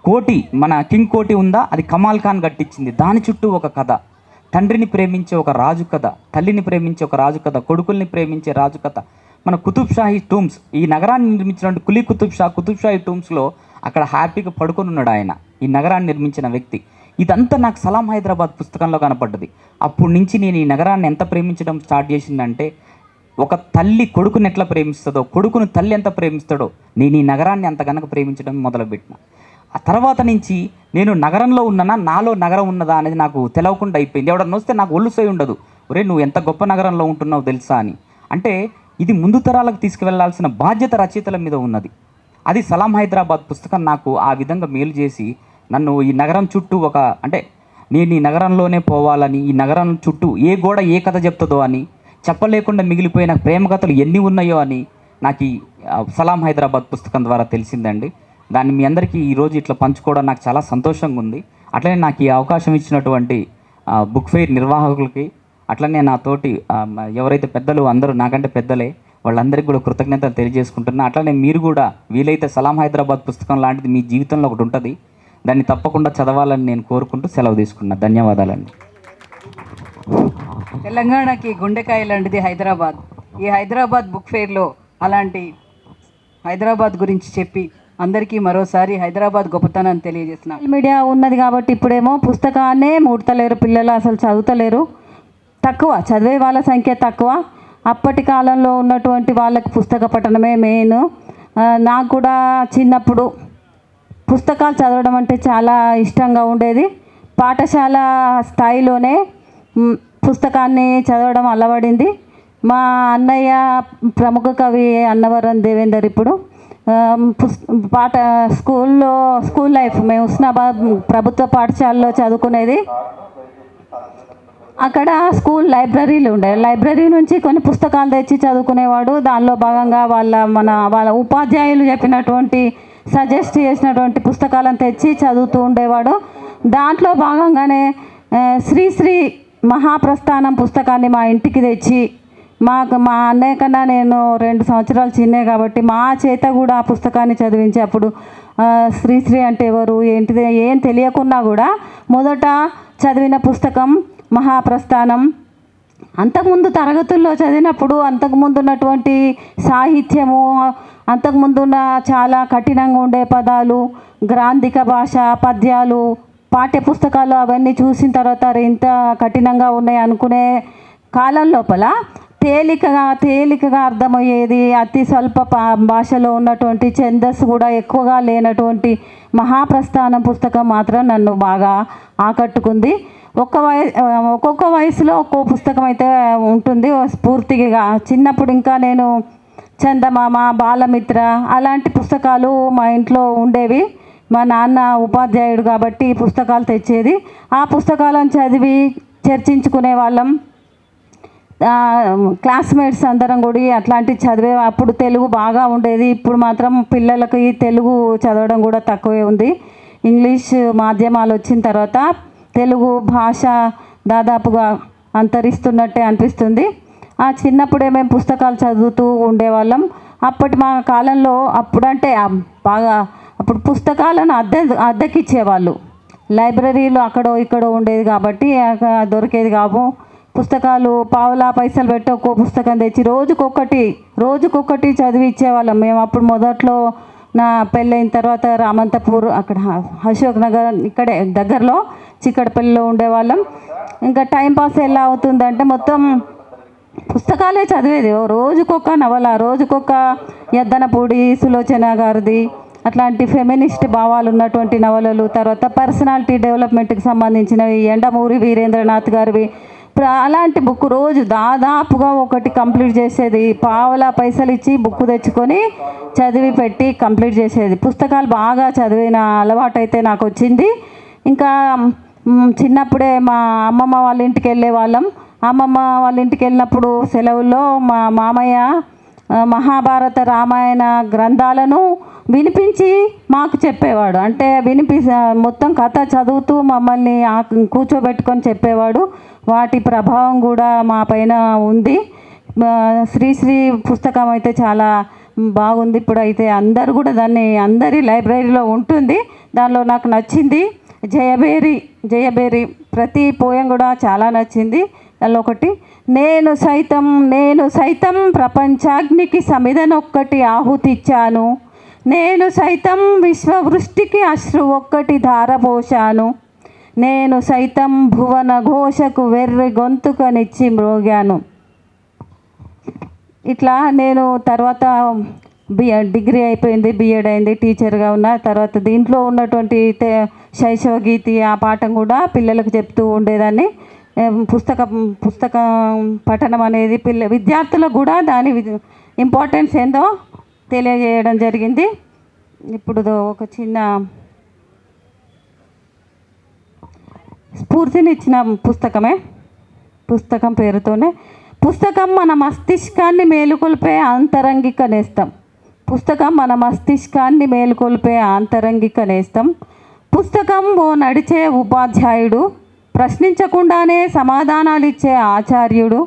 కోటి, మన కింగ్ కోటి ఉందా, అది కమాల్ ఖాన్ కట్టించింది, దాని చుట్టూ ఒక కథ. తండ్రిని ప్రేమించే ఒక రాజు కథ, తల్లిని ప్రేమించే ఒక రాజు కథ, కొడుకుల్ని ప్రేమించే రాజు కథ. మన కుతుబ్ షాహీ టూమ్స్, ఈ నగరాన్ని నిర్మించినటువంటి కులీ కుతుబ్ షాహీ టూమ్స్లో అక్కడ హ్యాపీగా పడుకొని ఉన్నాడు ఆయన, ఈ నగరాన్ని నిర్మించిన వ్యక్తి. ఇదంతా నాకు సలాం హైదరాబాద్ పుస్తకంలో కనపడ్డది. అప్పటి నుంచి నేను ఈ నగరాన్ని ఎంత ప్రేమించడం స్టార్ట్ చేసిందంటే, ఒక తల్లి కొడుకుని ఎట్లా ప్రేమిస్తుందో, కొడుకును తల్లి ఎంత ప్రేమిస్తాడో, నేను ఈ నగరాన్ని అంత గనక ప్రేమించడం మొదలుపెట్టిన. ఆ తర్వాత నుంచి నేను నగరంలో ఉన్నానా, నాలో నగరం ఉన్నదా అనేది నాకు తెలవకుండా అయిపోయింది. ఎవడన్నా వస్తే నాకు ఒళ్ళు సోయి ఉండదు, ఒరే నువ్వు ఎంత గొప్ప నగరంలో ఉంటున్నావు తెలుసా అని. అంటే ఇది ముందు తరాలకు తీసుకువెళ్లాల్సిన బాధ్యత రచయితల మీద ఉన్నది. అది సలాం హైదరాబాద్ పుస్తకం నాకు ఆ విధంగా మేలు చేసి నన్ను ఈ నగరం చుట్టూ అంటే నేను ఈ నగరంలోనే పోవాలని, ఈ నగరం చుట్టూ ఏ గోడ ఏ కథ చెప్తుందో అని, చెప్పలేకుండా మిగిలిపోయిన ప్రేమ కథలు ఎన్ని ఉన్నాయో అని నాకు ఈ సలాం హైదరాబాద్ పుస్తకం ద్వారా తెలిసిందండి. దాన్ని మీ అందరికీ ఈరోజు ఇట్లా పంచుకోవడం నాకు చాలా సంతోషంగా ఉంది. అట్లనే నాకు ఈ అవకాశం ఇచ్చినటువంటి బుక్ ఫెయిర్ నిర్వాహకులకి, అట్లనే నా తోటి ఎవరైతే పెద్దలు అందరూ నాకంటే పెద్దలే, వాళ్ళందరికీ కూడా కృతజ్ఞతలు తెలియజేసుకుంటున్నా. అట్లనే మీరు కూడా వీలైతే సలాం హైదరాబాద్ పుస్తకం లాంటిది మీ జీవితంలో ఒకటి ఉంటుంది, దాన్ని తప్పకుండా చదవాలని నేను కోరుకుంటూ సెలవు తీసుకున్నా. ధన్యవాదాలండి. తెలంగాణకి గుండెకాయ లాంటిది హైదరాబాద్. ఈ హైదరాబాద్ బుక్ ఫెయిర్లో అలాంటి హైదరాబాద్ గురించి చెప్పి అందరికీ మరోసారి హైదరాబాద్ గొప్పతనాన్ని తెలియజేస్తున్నాం. సోషల్ మీడియా ఉన్నది కాబట్టి ఇప్పుడేమో పుస్తకాన్నే ముడతలేరు పిల్లలు, అసలు చదువుతలేరు. తక్కువ చదివే వాళ్ళ సంఖ్య తక్కువ. అప్పటి కాలంలో ఉన్నటువంటి వాళ్ళకి పుస్తక పఠనమే మెయిన్. నాకు కూడా చిన్నప్పుడు పుస్తకాలు చదవడం అంటే చాలా ఇష్టంగా ఉండేది. పాఠశాల స్థాయిలోనే పుస్తకాన్ని చదవడం అలవడింది. మా అన్నయ్య ప్రముఖ కవి అన్నవరం దేవేందర్ ఇప్పుడు స్కూల్ లైఫ్ మేము హుస్నాబాద్ ప్రభుత్వ పాఠశాలలో చదువుకునేది. అక్కడ స్కూల్ లైబ్రరీలు ఉండేవి. లైబ్రరీ నుంచి కొన్ని పుస్తకాలు తెచ్చి చదువుకునేవాడు. దానిలో భాగంగా వాళ్ళ ఉపాధ్యాయులు చెప్పినటువంటి సజెస్ట్ చేసినటువంటి పుస్తకాలను తెచ్చి చదువుతూ ఉండేవాడు. దాంట్లో భాగంగానే శ్రీశ్రీ మహాప్రస్థానం పుస్తకాన్ని మా ఇంటికి తెచ్చి మా అన్నయ్య కన్నా నేను 2 సంవత్సరాలు చిన్నే కాబట్టి మా చేత కూడా ఆ పుస్తకాన్ని చదివించి అప్పుడు శ్రీశ్రీ అంటే ఎవరు ఏంటిది ఏం తెలియకున్నా కూడా మొదట చదివిన పుస్తకం మహాప్రస్థానం. అంతకుముందు తరగతుల్లో చదివినప్పుడు అంతకుముందు ఉన్నటువంటి సాహిత్యము, అంతకుముందున్న చాలా కఠినంగా ఉండే పదాలు, గ్రాంధిక భాష, పద్యాలు, పాఠ్య పుస్తకాలు అవన్నీ చూసిన తర్వాత ఇంత కఠినంగా ఉన్నాయి అనుకునే కాలం లోపల తేలికగా అర్థమయ్యేది, అతి స్వల్ప భాషలో ఉన్నటువంటి ఛందస్సు కూడా ఎక్కువగా లేనటువంటి మహాప్రస్థానం పుస్తకం మాత్రం నన్ను బాగా ఆకట్టుకుంది. ఒక్కొక్క వయసులో ఒక్కో పుస్తకం అయితే ఉంటుంది స్ఫూర్తిగా. చిన్నప్పుడు ఇంకా నేను చందమామ, బాలమిత్ర అలాంటి పుస్తకాలు మా ఇంట్లో ఉండేవి. మా నాన్న ఉపాధ్యాయుడు కాబట్టి పుస్తకాలు తెచ్చేది. ఆ పుస్తకాలను చదివి చర్చించుకునే వాళ్ళం. క్లాస్మేట్స్ అందరం కూడా అట్లాంటివి చదివే. అప్పుడు తెలుగు బాగా ఉండేది. ఇప్పుడు మాత్రం పిల్లలకి తెలుగు చదవడం కూడా తక్కువే ఉంది. ఇంగ్లీష్ మాధ్యమాలు వచ్చిన తర్వాత తెలుగు భాష దాదాపుగా అంతరిస్తున్నట్టే అనిపిస్తుంది. చిన్నప్పుడే మేము పుస్తకాలు చదువుతూ ఉండేవాళ్ళం. మా కాలంలో అప్పుడంటే బాగా అప్పుడు పుస్తకాలను అద్దెకిచ్చేవాళ్ళు. లైబ్రరీలు అక్కడో ఇక్కడో ఉండేది కాబట్టి దొరికేది కావు. పుస్తకాలు పావులా పైసలు పెట్టి ఒక్కో పుస్తకం తెచ్చి రోజుకొకటి చదివి ఇచ్చేవాళ్ళం మేము. అప్పుడు మొదట్లో నా పెళ్ళైన తర్వాత రామంతపూర్ అక్కడ అశోక్ నగర్ ఇక్కడే దగ్గరలో చిక్కడపల్లిలో ఉండేవాళ్ళం. ఇంకా టైంపాస్ ఎలా అవుతుందంటే మొత్తం పుస్తకాలే చదివేది. రోజుకొక నవల, రోజుకొక ఎద్దనపూడి సులోచన గారిది అట్లాంటి ఫెమినిస్ట్ భావాలు ఉన్నటువంటి నవలలు, తర్వాత పర్సనాలిటీ డెవలప్మెంట్కి సంబంధించినవి ఎండమూరి వీరేంద్రనాథ్ గారివి అలాంటి బుక్ రోజు దాదాపుగా ఒకటి కంప్లీట్ చేసేది. పావలా పైసలు ఇచ్చి బుక్ తెచ్చుకొని చదివి పెట్టి కంప్లీట్ చేసేది. పుస్తకాలు బాగా చదివిన అలవాటు అయితే నాకు వచ్చింది. ఇంకా చిన్నప్పుడే మా అమ్మమ్మ వాళ్ళ ఇంటికి వెళ్ళే వాళ్ళం. అమ్మమ్మ వాళ్ళ ఇంటికి వెళ్ళినప్పుడు సెలవుల్లో మా మామయ్య మహాభారత రామాయణ గ్రంథాలను వినిపించి మాకు చెప్పేవాడు. అంటే మొత్తం కథ చదువుతూ మమ్మల్ని కూర్చోబెట్టుకొని చెప్పేవాడు. వాటి ప్రభావం కూడా మా పైన ఉంది. శ్రీశ్రీ పుస్తకం అయితే చాలా బాగుంది. ఇప్పుడైతే అందరూ కూడా దాన్ని అందరి లైబ్రరీలో ఉంటుంది. దానిలో నాకు నచ్చింది జయబేరి ప్రతి పోయం కూడా చాలా నచ్చింది. దానిలో ఒకటి నేను సైతం ప్రపంచాగ్నికి సమిధనొక్కటి ఆహుతిచ్చాను, నేను సైతం విశ్వవృష్టికి అశ్రు ఒక్కటి ధారపోశాను, నేను సైతం భువన ఘోషకు వెర్రి గొంతుకనిచ్చి మ్రోగాను. ఇట్లా నేను తర్వాత డిగ్రీ అయిపోయింది, బిఎడ్ అయింది, టీచర్గా ఉన్న తర్వాత దీంట్లో ఉన్నటువంటి శైశవ గీతి ఆ పాఠం కూడా పిల్లలకు చెప్తూ ఉండేదాన్ని. పుస్తకం పఠనం అనేది విద్యార్థులకు కూడా దాని ఇంపార్టెన్స్ ఏందో తెలియజేయడం జరిగింది. ఇప్పుడు ఒక చిన్న స్ఫూర్తినిచ్చిన పుస్తకం పేరుతోనే పుస్తకం మన మస్తిష్కాన్ని మేలుకొల్పే ఆంతరంగిక నేస్తం. పుస్తకం మన మస్తిష్కాన్ని మేలుకొల్పే ఆంతరంగిక నేస్తం. పుస్తకం ఓ నడిచే ఉపాధ్యాయుడు, ప్రశ్నించకుండానే సమాధానాలు ఇచ్చే ఆచార్యుడు.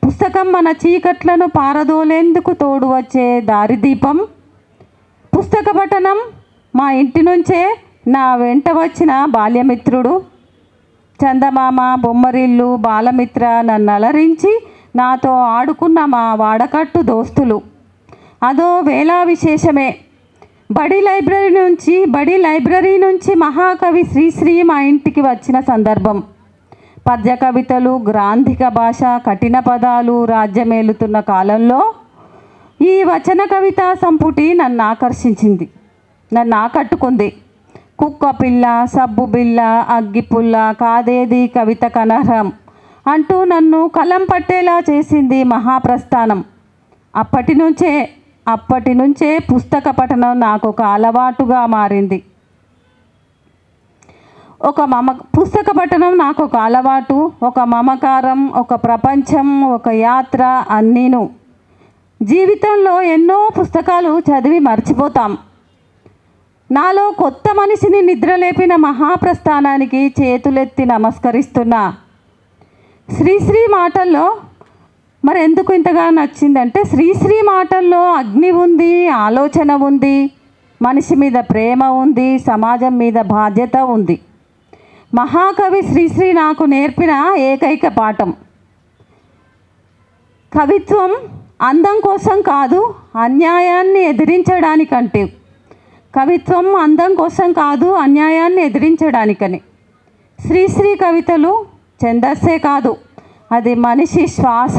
పుస్తకం మన చీకట్లను పారదోలేందుకు తోడు వచ్చే దారిదీపం. పుస్తక పఠనం మా ఇంటి నుంచే నా వెంట వచ్చిన బాల్యమిత్రుడు, చందమామ, బొమ్మరిల్లు, బాలమిత్ర నన్ను అలరించి నాతో ఆడుకున్న మా వాడకట్టు దోస్తులు అదో వేళ విశేషమే. బడి లైబ్రరీ నుంచి మహాకవి శ్రీశ్రీ మా ఇంటికి వచ్చిన సందర్భం. పద్య కవితలు, గ్రాంధిక భాష, కఠిన పదాలు రాజ్యమేలుతున్న కాలంలో ఈ వచన కవితా సంపుటి నన్ను ఆకర్షించింది, నన్ను ఆకట్టుకుంది. కుక్క పిల్ల, సబ్బు బిల్ల, అగ్గిపుల్ల, కాదేది కవిత కనర్హం అంటూ నన్ను కలం పట్టేలా చేసింది మహాప్రస్థానం. అప్పటి నుంచే పుస్తక పఠనం నాకు ఒక అలవాటుగా మారింది. పుస్తక పఠనం నాకు ఒక అలవాటు, ఒక మమకారం, ఒక ప్రపంచం, ఒక యాత్ర అన్నీను. జీవితంలో ఎన్నో పుస్తకాలు చదివి మర్చిపోతాం. నాలో కొత్త మనిషిని నిద్రలేపిన మహాప్రస్థానానికి చేతులెత్తి నమస్కరిస్తున్నా. శ్రీశ్రీ మాటల్లో మరి ఎందుకు ఇంతగా నచ్చిందంటే, శ్రీశ్రీ మాటల్లో అగ్ని ఉంది, ఆలోచన ఉంది, మనిషి మీద ప్రేమ ఉంది, సమాజం మీద బాధ్యత ఉంది. మహాకవి శ్రీశ్రీ నాకు నేర్పిన ఏకైక పాఠం, కవిత్వం అందం కోసం కాదు, అన్యాయాన్ని ఎదిరించడానికంటే. కవిత్వం అందం కోసం కాదు, అన్యాయాన్ని ఎదిరించడానికని. శ్రీశ్రీ కవితలు ఛందస్సే కాదు, అది మనిషి శ్వాస,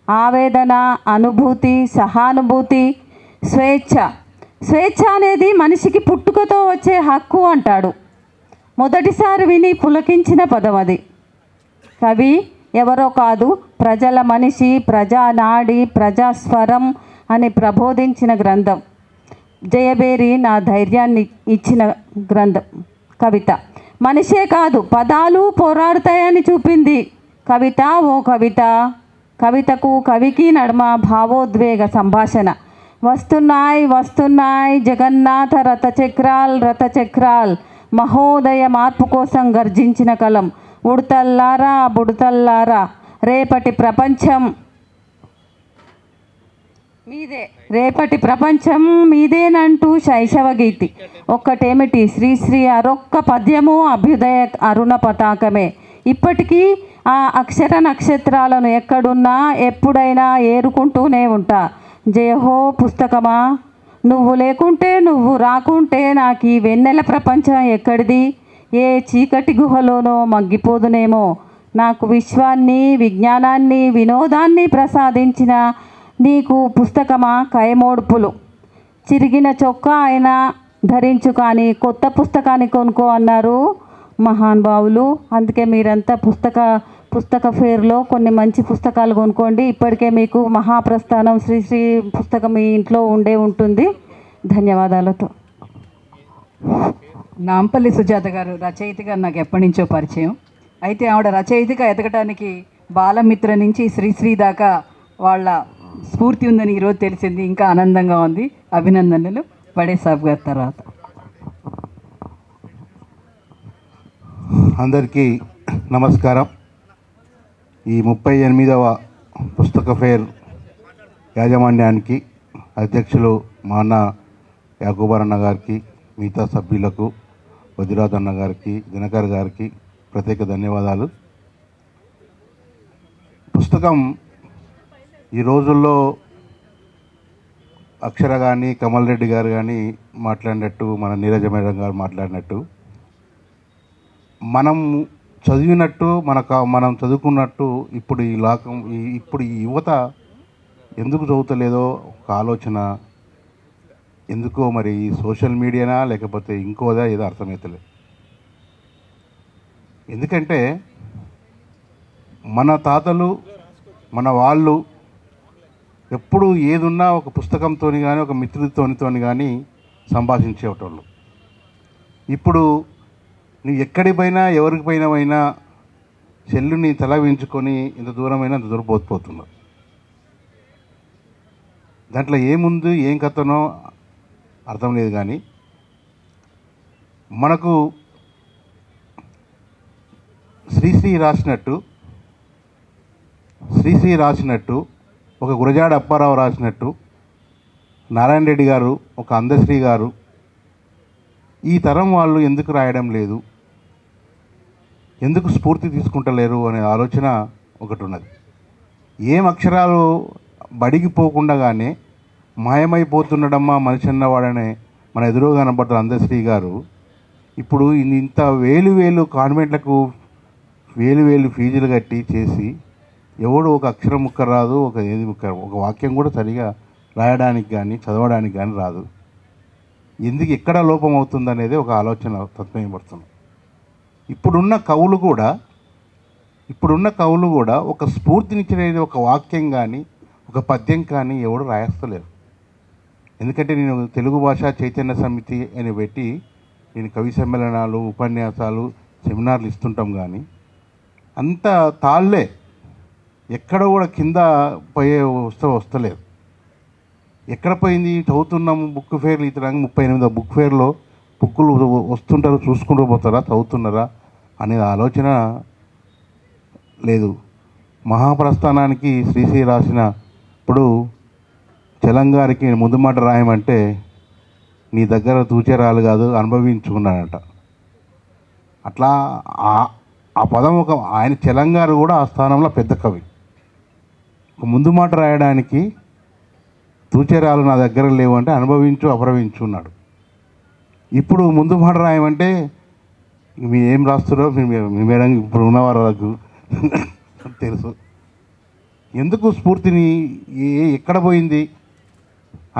ఆవేదన, అనుభూతి, సహానుభూతి, స్వేచ్ఛ అనేది మనిషికి పుట్టుకతో వచ్చే హక్కు అంటాడు. మొదటిసారి విని పులకించిన పదం అది. కవి ఎవరో కాదు, ప్రజల మనిషి, ప్రజానాడి, ప్రజాస్వరం అని ప్రబోధించిన గ్రంథం. జయబేరి నా ధైర్యాన్ని ఇచ్చిన గ్రంథం కవిత. మనిషే కాదు, పదాలు పోరాడుతాయని చూపింది కవిత. ఓ కవిత. కవితకు కవికి నడుమ భావోద్వేగ సంభాషణ. వస్తున్నాయి జగన్నాథ రథచక్రాల్ మహోదయ మార్పు కోసం గర్జించిన కలం. బుడతల్లారా రేపటి ప్రపంచం మీదేనంటూ శైశవ గీతి. ఒక్కటేమిటి, శ్రీశ్రీ అరొక్క పద్యము అభ్యుదయ అరుణ పతాకమే. ఇప్పటికీ ఆ అక్షర నక్షత్రాలను ఎక్కడున్నా ఎప్పుడైనా ఏరుకుంటూనే ఉంటా. జయహో పుస్తకమా, నువ్వు లేకుంటే, నువ్వు రాకుంటే నాకు ఈ వెన్నెల ప్రపంచం ఎక్కడిది? ఏ చీకటి గుహలోనో మగ్గిపోదునేమో. నాకు విశ్వాన్ని, విజ్ఞానాన్ని, వినోదాన్ని ప్రసాదించిన నీకు పుస్తకమా కయమోడ్పులు. చిరిగిన చొక్కా అయినా ధరించు కానీ కొత్త పుస్తకాన్ని కొనుక్కో అన్నారు మహానుభావులు. అందుకే మీరంతా పుస్తక ఫేర్లో కొన్ని మంచి పుస్తకాలు కొనుక్కోండి. ఇప్పటికే మీకు మహాప్రస్థానం శ్రీశ్రీ పుస్తకం మీ ఇంట్లో ఉంటుంది. ధన్యవాదాలతో. నాంపల్లి సుజాత గారు రచయితగా నాకు ఎప్పటి నుంచో పరిచయం. అయితే ఆవిడ రచయితగా ఎదగటానికి బాలమిత్ర నుంచి శ్రీశ్రీ దాకా వాళ్ళ స్ఫూర్తి ఉందని ఈరోజు తెలిసింది. ఇంకా ఆనందంగా ఉంది. అభినందనలు. బడే సాబ్ గారి తర్వాత. అందరికీ నమస్కారం. ఈ 38వ పుస్తక ఫేర్ యాజమాన్యానికి, అధ్యక్షులు మా అన్న యాకూబరన్న గారికి, మిగతా సభ్యులకు, వదిరాజ్ అన్న గారికి, దినకర్ గారికి ప్రత్యేక ధన్యవాదాలు. పుస్తకం ఈ రోజుల్లో అక్షర కానీ, కమల్ రెడ్డి గారు కానీ మాట్లాడినట్టు, మన నీరజ మేడం గారు మాట్లాడినట్టు, మనం చదివినట్టు, మనం చదువుకున్నట్టు ఇప్పుడు ఈ యువత ఎందుకు చదువుతలేదో ఒక ఆలోచన. ఎందుకో మరి సోషల్ మీడియానా లేకపోతే ఇంకోదా ఏదో అర్థమవుతలేదు. ఎందుకంటే మన తాతలు, మన వాళ్ళు ఎప్పుడు ఏదున్నా ఒక పుస్తకంతో కానీ, ఒక మిత్రుడితో కానీ సంభాషించేటోళ్ళు. ఇప్పుడు నువ్వు ఎక్కడికి పోయినా, ఎవరికి పోయినా చెల్లుని తల వేయించుకొని ఇంత దూరమైనా అంత దూరం పోతున్నావు. దాంట్లో ఏముంది, ఏం కథనో అర్థం లేదు. కానీ మనకు శ్రీశ్రీ రాసినట్టు, ఒక గురజాడ అప్పారావు రాసినట్టు, నారాయణ రెడ్డి గారు, ఒక అందశ్రీ గారు ఈ తరం వాళ్ళు ఎందుకు రాయడం లేదు, ఎందుకు స్ఫూర్తి తీసుకుంటలేరు అనే ఆలోచన ఒకటి ఉన్నది. ఏం అక్షరాలు బడికి పోకుండానే మాయమైపోతుండడమ్మా మనిషి అన్నవాడనే మన ఎదురుగా కనబడుతున్న అందశ్రీ గారు ఇప్పుడు ఇంత వేలు కాన్వెంట్లకు వేలు ఫీజులు కట్టి చేసి ఎవడు ఒక అక్షరం ముక్క రాదు, ఒక వాక్యం కూడా సరిగా రాయడానికి కానీ చదవడానికి కానీ రాదు. ఎందుకు ఎక్కడ లోపం అవుతుందనేది ఒక ఆలోచన తత్వపడుతుంది. ఇప్పుడున్న కవులు కూడా ఒక స్ఫూర్తినిచ్చినది ఒక వాక్యం కానీ ఒక పద్యం కానీ ఎవడు రాయస్తలేరు. ఎందుకంటే నేను తెలుగు భాషా చైతన్య సమితి అని పెట్టి నేను కవి సమ్మేళనాలు, ఉపన్యాసాలు, సెమినార్లు ఇస్తుంటాం. కానీ అంత తాళ్ళే ఎక్కడ కూడా కింద పోయే వస్తలేదు. ఎక్కడ పోయింది? చదువుతున్నాము బుక్ ఫేర్లు, ఇతరంగా 38వ బుక్ ఫేర్లో బుక్కులు వస్తుంటారు, చూసుకుంటూ పోతారా, చదువుతున్నారా అనేది ఆలోచన లేదు. మహాప్రస్థానానికి శ్రీశ్రీ రాసినప్పుడు తెలంగాణకి ముందు మాట రాయమంటే నీ దగ్గర తూచేరాలు కాదు అనుభవించుకున్నాడట. అట్లా ఆ పదం ఒక ఆయన తెలంగాణ కూడా ఆ స్థానంలో పెద్ద కవి. ఒక ముందు మాట రాయడానికి తూచేరాలు నా దగ్గర లేవు అంటే అనుభవించు అప్రవించున్నాడు. ఇప్పుడు ముందు మాట రాయమంటే మీ ఏం రాస్తున్నారో మీ మేడం ఇప్పుడు ఉన్నవాళ్ళకు తెలుసు. ఎందుకు స్ఫూర్తిని ఎక్కడ పోయింది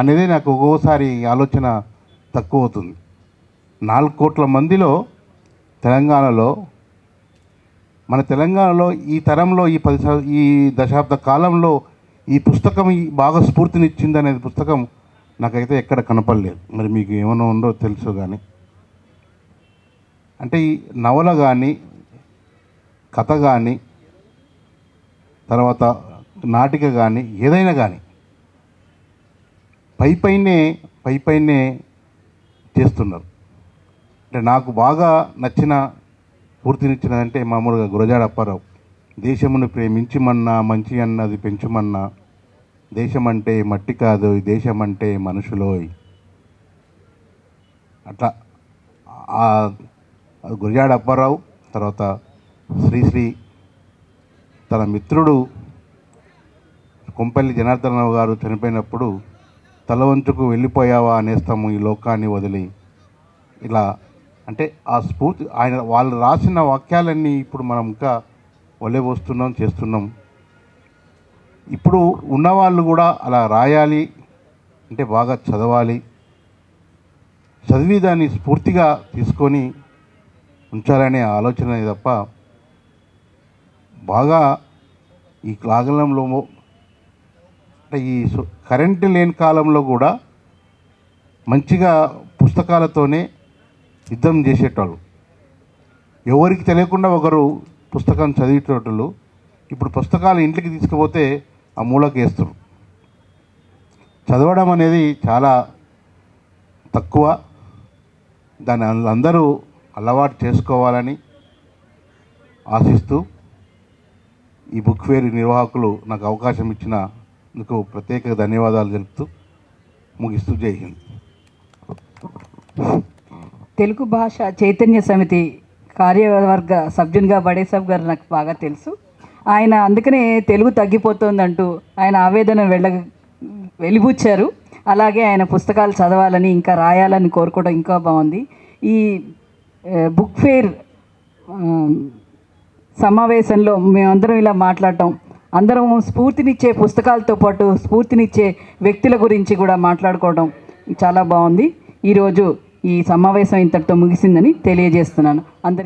అనేది నాకు ఒక్కోసారి ఆలోచన తక్కువ అవుతుంది. 4 కోట్ల మందిలో మన తెలంగాణలో ఈ తరంలో ఈ దశాబ్ద కాలంలో ఈ పుస్తకం బాగా స్ఫూర్తినిచ్చింది అనేది పుస్తకం నాకైతే ఎక్కడ కనపడలేదు. మరి మీకు ఏమైనా ఉందో తెలుసు. కానీ అంటే ఈ నవల కానీ కథ కానీ తర్వాత నాటిక కానీ ఏదైనా కానీ పైపైనే చేస్తున్నారు. అంటే నాకు బాగా నచ్చిన పూర్తినిచ్చినదంటే మామూలుగా గురజాడ అప్పారావు, దేశమును ప్రేమించమన్నా మంచి అన్నది పెంచుమన్నా, దేశం అంటే మట్టి కాదు దేశం అంటే మనుషులోయ్. అట్లా గురజాడ అప్పారావు. తర్వాత శ్రీశ్రీ తన మిత్రుడు కొంపల్లి జనార్దనరావు గారు చనిపోయినప్పుడు తల వంచుకు వెళ్ళిపోయావా అనేస్తాము ఈ లోకాన్ని వదిలి. ఇలా అంటే ఆ స్ఫూర్తి వాళ్ళు రాసిన వాక్యాలన్నీ ఇప్పుడు మనం ఇంకా వల్లెబోస్తున్నాం, చేస్తున్నాం. ఇప్పుడు ఉన్నవాళ్ళు కూడా అలా రాయాలి అంటే బాగా చదవాలి, చదివి దాన్ని స్ఫూర్తిగా తీసుకొని ఉంచాలనే ఆలోచన తప్ప బాగా ఈ కాలంలో అంటే ఈ కరెంటు లేని కాలంలో కూడా మంచిగా పుస్తకాలతోనే యుద్ధం చేసేటోళ్ళు. ఎవరికి తెలియకుండా ఒకరు పుస్తకం చదివేటోళ్ళు ఇప్పుడు పుస్తకాలు ఇంటికి తీసుకుపోతే ఆ మూలకి వేస్తారు. చదవడం అనేది చాలా తక్కువ. దాన్ని అందరూ అలవాటు చేసుకోవాలని ఆశిస్తూ ఈ బుక్ ఫేర్ నిర్వాహకులు నాకు అవకాశం ఇచ్చినందుకు ప్రత్యేక ధన్యవాదాలు తెలుపుతూ ముగిస్తూ జై హింద్. తెలుగు భాష చైతన్య సమితి కార్యవర్గ సభ్యునిగా బడేసాబ్ గారు నాకు బాగా తెలుసు. ఆయన అందుకనే తెలుగు తగ్గిపోతుందంటూ ఆయన ఆవేదన వెలిబుచ్చారు. అలాగే ఆయన పుస్తకాలు చదవాలని ఇంకా రాయాలని కోరుకోవడం ఇంకా బాగుంది. ఈ బుక్ ఫేర్ సమావేశంలో మేమందరం ఇలా మాట్లాడటం, అందరం స్ఫూర్తినిచ్చే పుస్తకాలతో పాటు స్ఫూర్తినిచ్చే వ్యక్తుల గురించి కూడా మాట్లాడుకోవడం చాలా బాగుంది. ఈరోజు ఈ సమావేశం ఇంతటితో ముగిసిందని తెలియజేస్తున్నాను అందరికీ.